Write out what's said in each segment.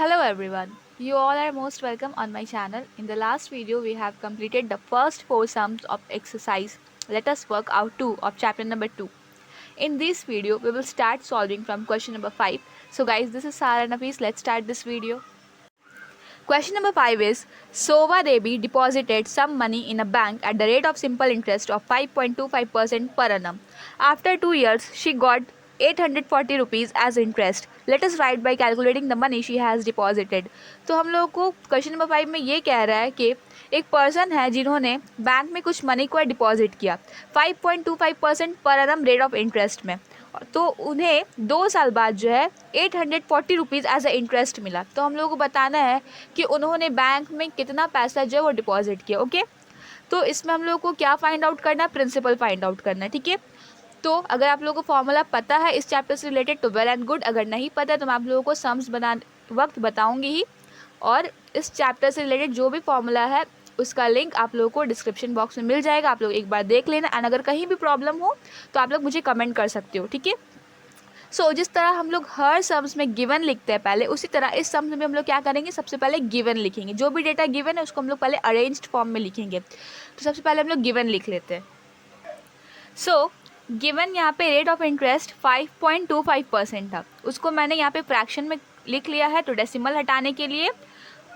Hello everyone. You all are most welcome on my channel. In the last video we have completed the first 4 sums of exercise. Let us work out 2 of chapter number 2. In this video we will start solving from question number 5. So guys, this is Sara Nafis. Let's start this video. Question number 5 is Sova Devi deposited some money in a bank at the rate of simple interest of 5.25% per annum. After 2 years, she got 840 rupees as interest. Let us write by calculating the money she has deposited. तो हम लोगों को question number 5 में ये कह रहा है कि एक पर्सन है जिन्होंने बैंक में कुछ मनी को डिपॉजिट किया 5.25% पर annum रेट ऑफ इंटरेस्ट में, तो उन्हें 2 साल बाद जो है 840 रुपीज़ एज अ इंटरेस्ट मिला। तो हम लोगों को बताना है कि उन्होंने बैंक में कितना पैसा जो है वो डिपॉजिट किया। ओके, तो इसमें हम लोगों को क्या फाइंड आउट करना है, प्रिंसिपल फाइंड आउट करना है। ठीक है, तो अगर आप लोगों को फॉर्मूला पता है इस चैप्टर से रिलेटेड तो वेल एंड गुड, अगर नहीं पता है तो मैं आप लोगों को सम्स बना वक्त बताऊंगी ही, और इस चैप्टर से रिलेटेड जो भी फॉर्मूला है उसका लिंक आप लोगों को डिस्क्रिप्शन बॉक्स में मिल जाएगा। आप लोग एक बार देख लेना, एंड अगर कहीं भी प्रॉब्लम हो तो आप लोग मुझे कमेंट कर सकते हो। ठीक है, सो जिस तरह हम लोग हर सम्स में गिवन लिखते हैं पहले, उसी तरह इस सम्स में हम लोग क्या करेंगे, सबसे पहले गिवन लिखेंगे। जो भी डेटा गिवन है उसको हम लोग पहले अरेंज्ड फॉर्म में लिखेंगे। तो सबसे पहले हम लोग गिवन लिख लेते हैं। सो गिवन यहाँ पे रेट ऑफ इंटरेस्ट 5.25% था, उसको मैंने यहाँ पे फ्रैक्शन में लिख लिया है। तो डेसिमल हटाने के लिए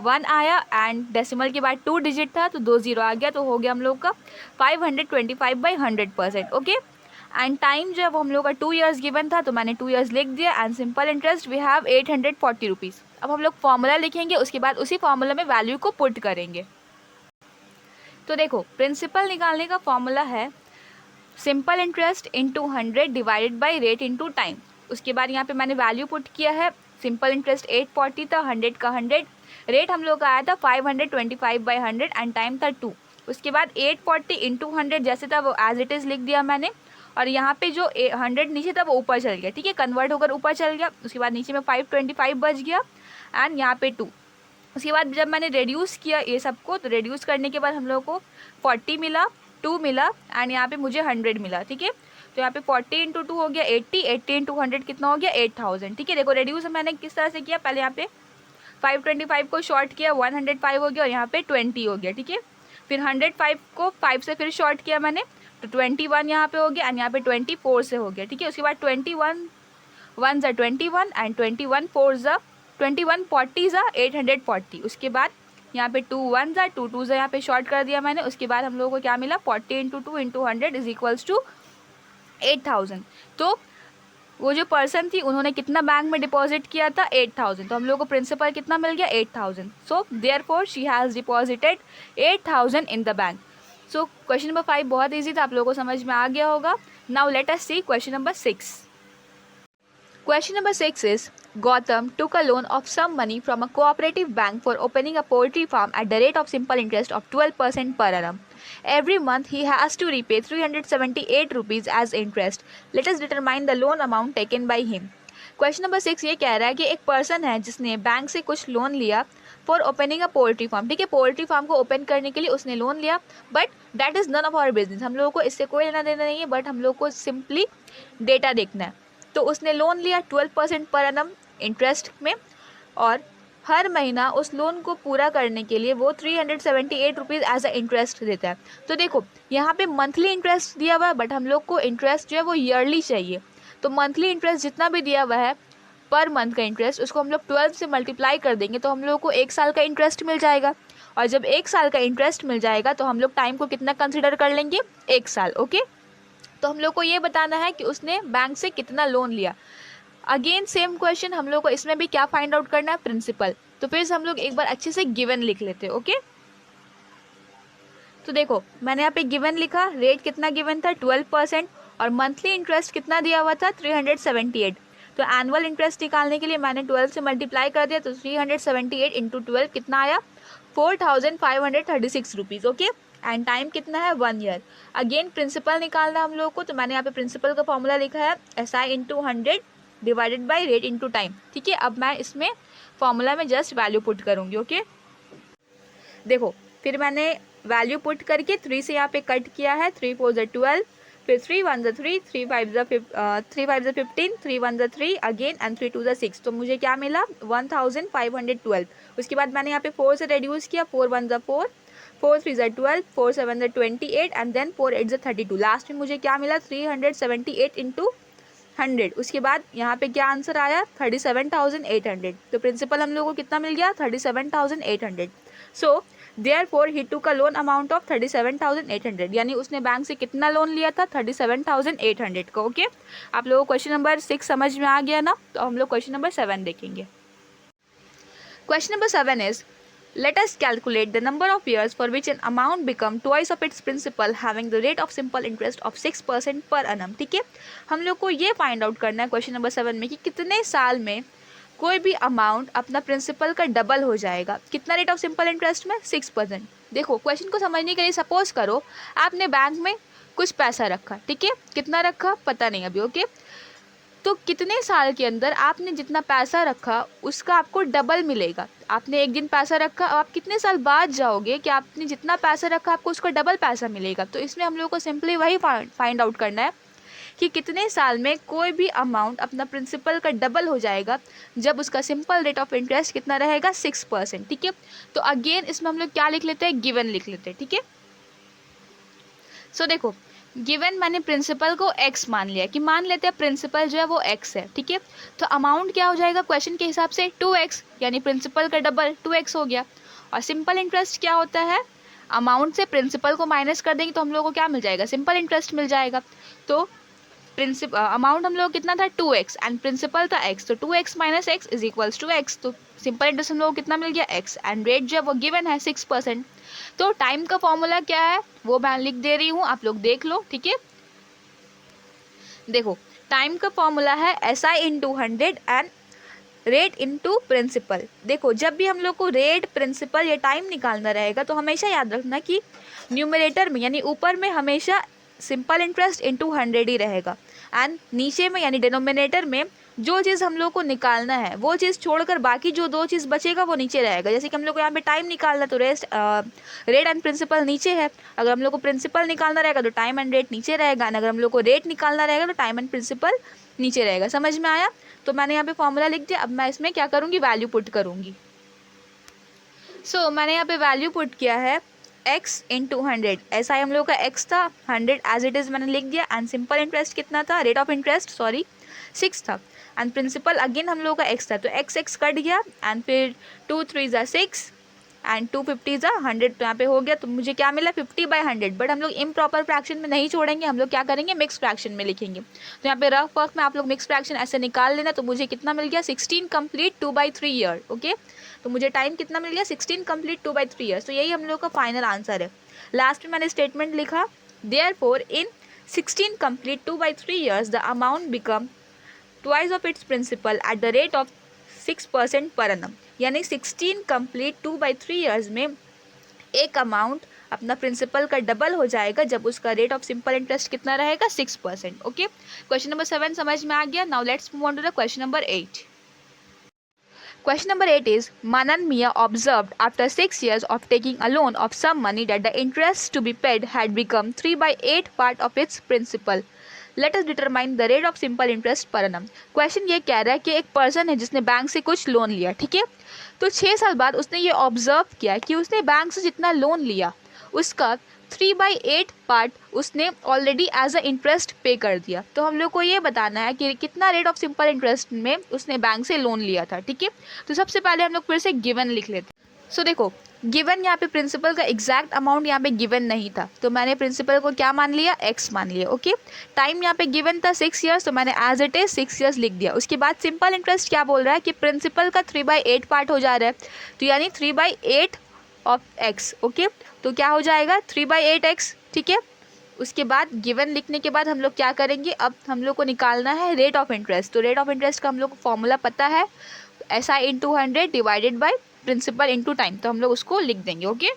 1 आया, एंड डेसिमल के बाद 2 डिजिट था तो 2 0 आ गया, तो हो गया हम लोग का 525/100%। ओके, एंड टाइम जो है वो हम लोग का 2 ईयर्स गिवन था तो मैंने 2 ईयर्स लिख दिया, and simple interest we have 840 rupees. अब हम लोग फॉर्मूला लिखेंगे, उसके बाद उसी फॉर्मूला में वैल्यू को पुट करेंगे। तो देखो, प्रिंसिपल निकालने का फॉर्मूला है simple interest into 100 divided by rate into time. उसके बाद यहाँ पे मैंने वैल्यू पुट किया है, सिंपल इंटरेस्ट 840 था, 100 का 100, रेट हम लोग का आया था 525/100 एंड टाइम था 2। उसके बाद 840 इंटू 100 जैसे था वो एज इट इज़ लिख दिया मैंने, और यहाँ पे जो 100 नीचे था वो ऊपर चल गया। ठीक है, कन्वर्ट होकर ऊपर चल गया। उसके बाद नीचे में 525 बच गया, एंड यहाँ पे 2। उसके बाद जब मैंने रेड्यूस किया ये सबको, तो रेड्यूस करने के बाद हम लोग को 40 मिला, 2 मिला, एंड यहाँ पे मुझे 100 मिला। ठीक है, तो यहाँ पे 40 इंटू 2 हो गया 80, 80 इंटू 100 कितना हो गया 8000। ठीक है, देखो रेड्यूस मैंने किस तरह से किया, पहले यहाँ पे 525 को शॉर्ट किया, 105 हो गया, और यहाँ पे 20 हो गया। ठीक है, फिर 105 को 5 से फिर शॉर्ट किया मैंने, तो 21 यहाँ पे हो गया, एंड यहाँ पे 24 से हो गया। ठीक है, उसके बाद 21 1 ज़ा 21 एंड 21 4 ज़ा 21 40 ज़ा 840। उसके बाद यहाँ पे 2 1 ज़ा 2 2 ज़ा यहाँ पे शॉर्ट कर दिया मैंने। उसके बाद हम लोगों को क्या मिला, 40 into 2 into 100 is equals to 8000। तो वो जो पर्सन थी उन्होंने कितना बैंक में डिपॉजिट किया था, 8000। तो हम लोग को प्रिंसिपल कितना मिल गया, 8000। So therefore she has deposited 8000 in the bank. So question number 5 बहुत ईजी था, आप लोगों को समझ में आ गया होगा। Now let us C question number 6. Question number 6 is Gautam took a loan of some money from a cooperative bank for opening a poultry farm at the rate of simple interest of 12% per annum. Every month he has to repay 378 rupees as interest. Let us determine the loan amount taken by him. Question number 6 ये कह रहा है कि एक person है जिसने bank से कुछ लोन लिया for opening a poultry farm. ठीक है, पोल्ट्री फार्म को ओपन करने के लिए उसने लोन लिया, but that is none of our business. हम लोगों को इससे कोई लेना देना नहीं है, बट हम लोग को सिंपली डेटा देखना है। तो उसने लोन लिया 12% पर annum इंटरेस्ट में, और हर महीना उस लोन को पूरा करने के लिए वो 378 रुपीज़ एज अ इंटरेस्ट देता है। तो देखो यहाँ पे मंथली इंटरेस्ट दिया हुआ है, बट हम लोग को इंटरेस्ट जो है वो ईयरली चाहिए। तो मंथली इंटरेस्ट जितना भी दिया हुआ है पर मंथ का इंटरेस्ट, उसको हम लोग 12 से मल्टीप्लाई कर देंगे तो हम लोग को 1 साल का इंटरेस्ट मिल जाएगा। और जब 1 साल का इंटरेस्ट मिल जाएगा तो हम लोग टाइम को कितना कंसिडर कर लेंगे, 1 साल। ओके, तो हम लोग को ये बताना है कि उसने बैंक से कितना लोन लिया। अगेन सेम क्वेश्चन, हम लोग को इसमें भी क्या फाइंड आउट करना है, प्रिंसिपल। तो फिर से हम लोग एक बार अच्छे से गिवन लिख लेते हैं। ओके, तो देखो मैंने यहाँ पे गिवन लिखा, रेट कितना गिवन था 12%, और मंथली इंटरेस्ट कितना दिया हुआ था 378। तो एनुअल इंटरेस्ट निकालने के लिए मैंने 12 से मल्टीप्लाई कर दिया, तो 378 इंटू 12 कितना आया 4536 रुपीज़। ओके, एंड टाइम कितना है 1 ईयर। अगेन प्रिंसिपल निकालना है हम लोग को, तो मैंने यहाँ पे प्रिंसिपल का फॉर्मूला लिखा है SI into 100 divided by rate into time. ठीक है, अब मैं इसमें फॉर्मूला में जस्ट वैल्यू पुट करूँगी। ओके, देखो फिर मैंने वैल्यू पुट करके 3 से यहाँ पे कट किया है, 3 4 ज़ा 12, फिर 3 1 ज़ा 3, 3 5 ज़ा 15, 3 1 ज़ा 3 अगेन एंड 3 2 ज़ा 6। तो मुझे क्या मिला 1512। उसके बाद मैंने यहाँ पे 4 से रिड्यूस किया, 4 1 ज़ा 4, 4 3 ज़ा 12, 4 7 ज़ा 28 एंड देन 4 8 ज़ा 32। लास्ट में मुझे क्या मिला 378 इंटू 100। उसके बाद यहाँ पे क्या आंसर आया 37,800। तो प्रिंसिपल हम लोग को कितना मिल गया 37,800। So therefore he took a loan amount of 37,800, यानी उसने बैंक से कितना लोन लिया था 37,800 का। ओके, आप लोगों को क्वेश्चन नंबर 6 समझ में आ गया ना। तो हम लोग क्वेश्चन नंबर 7 देखेंगे। Question number 7 is let us calculate the number of years for which an amount become twice of its principal having the rate of simple interest of 6% per annum। ठीक है, हम लोग को ये फाइंड आउट करना है question number 7 में कि कितने साल में कोई भी अमाउंट अपना प्रिंसिपल का डबल हो जाएगा। कितना रेट ऑफ सिंपल इंटरेस्ट में 6%। देखो क्वेश्चन को समझने के लिए सपोज करो आपने बैंक में कुछ पैसा रखा, ठीक है, कितना रखा पता नहीं अभी। ओके, तो कितने साल के अंदर आपने जितना पैसा रखा उसका आपको डबल मिलेगा। आपने एक दिन पैसा रखा, आप कितने साल बाद जाओगे कि आपने जितना पैसा रखा आपको उसका डबल पैसा मिलेगा। तो इसमें हम लोग को सिंपली वही फाइंड आउट करना है कि कितने साल में कोई भी अमाउंट अपना प्रिंसिपल का डबल हो जाएगा जब उसका सिंपल रेट ऑफ इंटरेस्ट कितना रहेगा 6%। ठीक है, तो अगेन इसमें हम लोग क्या लिख लेते हैं, गिवन लिख लेते हैं। ठीक है, सो देखो गिवन मैंने प्रिंसिपल को x मान लिया कि मान लेते हैं प्रिंसिपल जो है वो x है। ठीक है, तो अमाउंट क्या हो जाएगा क्वेश्चन के हिसाब से 2x, यानी प्रिंसिपल का डबल 2x हो गया। और सिंपल इंटरेस्ट क्या होता है, अमाउंट से प्रिंसिपल को माइनस कर देंगे तो हम लोग को क्या मिल जाएगा, सिंपल इंटरेस्ट मिल जाएगा। तो अमाउंट हम लोग कितना था 2x एंड प्रिंसिपल था x, तो 2x minus x is equals to x। तो सिंपल इंटरेस्ट हम लोग को कितना मिल गया x एंड रेट जो है वो गिवन है 6%। तो टाइम का फॉर्मूला क्या है वो मैं लिख दे रही हूँ, आप लोग देख लो। ठीक है, देखो टाइम का फॉर्मूला है SI into 100 and rate into principal. देखो जब भी हम लोग को रेट प्रिंसिपल या टाइम निकालना रहेगा तो हमेशा याद रखना कि न्यूमरेटर में यानी ऊपर में हमेशा सिंपल इंटरेस्ट इंटू 100 ही रहेगा एंड नीचे में यानी डिनोमिनेटर में जो चीज़ हम लोग को निकालना है वो चीज़ छोड़कर बाकी जो दो चीज़ बचेगा वो नीचे रहेगा। जैसे कि हम लोग को यहाँ पे टाइम निकालना तो रेट एंड प्रिंसिपल नीचे है, अगर हम लोग को प्रिंसिपल निकालना रहेगा तो टाइम एंड रेट नीचे रहेगा, एंड अगर हम लोग को रेट निकालना रहेगा तो टाइम एंड प्रिंसिपल नीचे रहेगा। समझ में आया? तो मैंने यहाँ पे फॉर्मूला लिख दिया। अब मैं इसमें क्या करूँगी, वैल्यू पुट करूँगी। सो मैंने यहाँ पे वैल्यू पुट किया है x इंटू 100। ऐसा ही हम लोग का x था, 100 एज इट इज़ मैंने लिख दिया। एंड सिंपल इंटरेस्ट कितना था, रेट ऑफ इंटरेस्ट 6 था एंड प्रिंसिपल अगेन हम लोग का x था, तो x कट गया एंड फिर 2 3 ज़ा 6 एंड 2 50 ज़ा 100, तो यहाँ पे हो गया। तो मुझे क्या मिला 50/100। बट हम लोग इम्प्रॉपर फ्रैक्शन में नहीं छोड़ेंगे, हम लोग क्या करेंगे मिक्स फ्रैक्शन में लिखेंगे। तो यहाँ पे रफ वर्क में आप लोग मिक्स फ्रैक्शन ऐसे निकाल लेना। तो मुझे कितना मिल गया 16 कंप्लीट 2/3 ईयर। ओके, तो मुझे टाइम कितना मिल गया 16 कंप्लीट 2/3 ईयर्स। तो यही हम लोग का फाइनल आंसर है। लास्ट में मैंने स्टेटमेंट लिखा therefore in 16 complete 2/3 years the amount become twice of its principal at the rate of 6% per annum। यानी 16 कंप्लीट 2/3 ईयर्स में एक अमाउंट अपना प्रिंसिपल का डबल हो जाएगा जब उसका रेट ऑफ सिंपल इंटरेस्ट कितना रहेगा 6%। ओके, क्वेश्चन नंबर 7 समझ में आ गया। Now let's move on to the question number 8। Question number 8 is Manan Mia observed after 6 years of taking a loan of some money that the interest to be paid had become 3/8 part of its principal. Let us determine the rate of simple interest per annum. Question ये कह रहा है कि एक person है जिसने bank से कुछ लोन लिया, ठीक है, तो 6 साल बाद उसने ये ऑब्जर्व किया कि उसने बैंक से जितना लोन लिया उसका 3/8 पार्ट उसने ऑलरेडी एज अ इंटरेस्ट पे कर दिया। तो हम लोग को ये बताना है कि कितना रेट ऑफ सिंपल इंटरेस्ट में उसने बैंक से लोन लिया था। ठीक है, तो सबसे पहले हम लोग फिर से गिवन लिख लेते हैं। सो देखो गिवन यहाँ पे प्रिंसिपल का एग्जैक्ट अमाउंट यहाँ पे गिवन नहीं था, तो मैंने प्रिंसिपल को क्या मान लिया, x मान लिया। ओके, टाइम यहाँ पे गिवन था 6 ईयर्स, तो मैंने एज इट इज 6 ईयर्स लिख दिया। उसके बाद सिंपल इंटरेस्ट क्या बोल रहा है कि प्रिंसिपल का 3/8 पार्ट हो जा रहा है, तो यानी 3/8 ऑफ x। ओके, तो क्या हो जाएगा 3/8x। ठीक है, उसके बाद गिवन लिखने के बाद हम लोग क्या करेंगे, अब हम लोग को निकालना है रेट ऑफ इंटरेस्ट। तो रेट ऑफ इंटरेस्ट का हम लोग को फॉर्मूला पता है, SI into 100 divided by principal into time, तो हम लोग उसको लिख देंगे। ओके,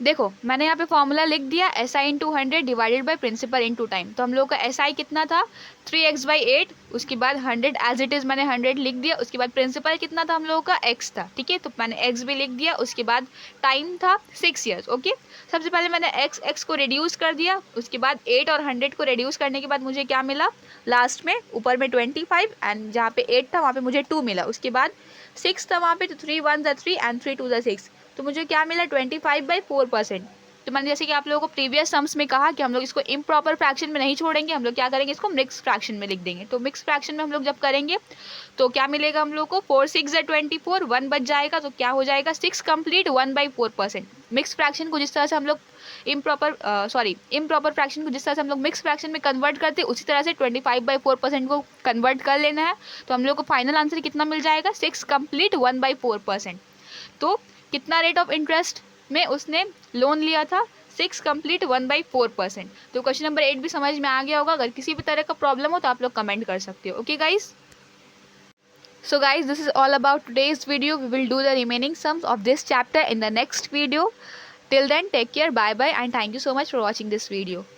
देखो मैंने यहाँ पे फॉर्मूला लिख दिया S I into 100 divided by principal into time. तो हम लोग का एस आई कितना था 3x/8, उसके बाद 100 एज इट इज़ मैंने 100 लिख दिया, उसके बाद प्रिंसिपल कितना था हम लोगों का x था, ठीक है, तो मैंने x भी लिख दिया, उसके बाद टाइम था 6 ईयर्स। ओके, सबसे पहले मैंने x को रिड्यूस कर दिया, उसके बाद 8 और 100 को रिड्यूस करने के बाद मुझे क्या मिला लास्ट में, ऊपर में 25 एंड जहाँ पे 8 था वहाँ पे मुझे 2 मिला, उसके बाद 6 था वहाँ पे, तो 3 1 ज़ा 3 एंड 3 2 ज़ा 6, तो मुझे क्या मिला 25/4%। तो मैंने जैसे कि आप लोगों को प्रीवियस सम्स में कहा कि हम लोग इसको इम्प्रॉपर फ्रैक्शन में नहीं छोड़ेंगे, हम लोग क्या करेंगे इसको मिक्स फ्रैक्शन में लिख देंगे। तो मिक्स फ्रैक्शन में हम लोग जब करेंगे तो क्या मिलेगा हम लोग को 4 6 ज़ा 24, 1 बच जाएगा, तो क्या हो जाएगा 6 कंप्लीट 1/4%। मिक्स फ्रैक्शन को जिस तरह से हम लोग इम्प्रॉपर फ्रैक्शन को जिस तरह से हम लोग मिक्स फ्रैक्शन में कन्वर्ट करते हैं उसी तरह से 25/4% को कन्वर्ट कर लेना है। तो हम लोग को फाइनल आंसर कितना मिल जाएगा 6 कंप्लीट 1/4%। तो कितना रेट ऑफ इंटरेस्ट में उसने लोन लिया था 6 कंप्लीट 1/4%। तो क्वेश्चन नंबर 8 भी समझ में आ गया होगा। अगर किसी भी तरह का प्रॉब्लम हो तो आप लोग कमेंट कर सकते हो। Okay guys, so guys, this is all about today's video. We will do the remaining sums of this chapter in the next video. Till then, take care, bye bye, and thank you so much for watching this video.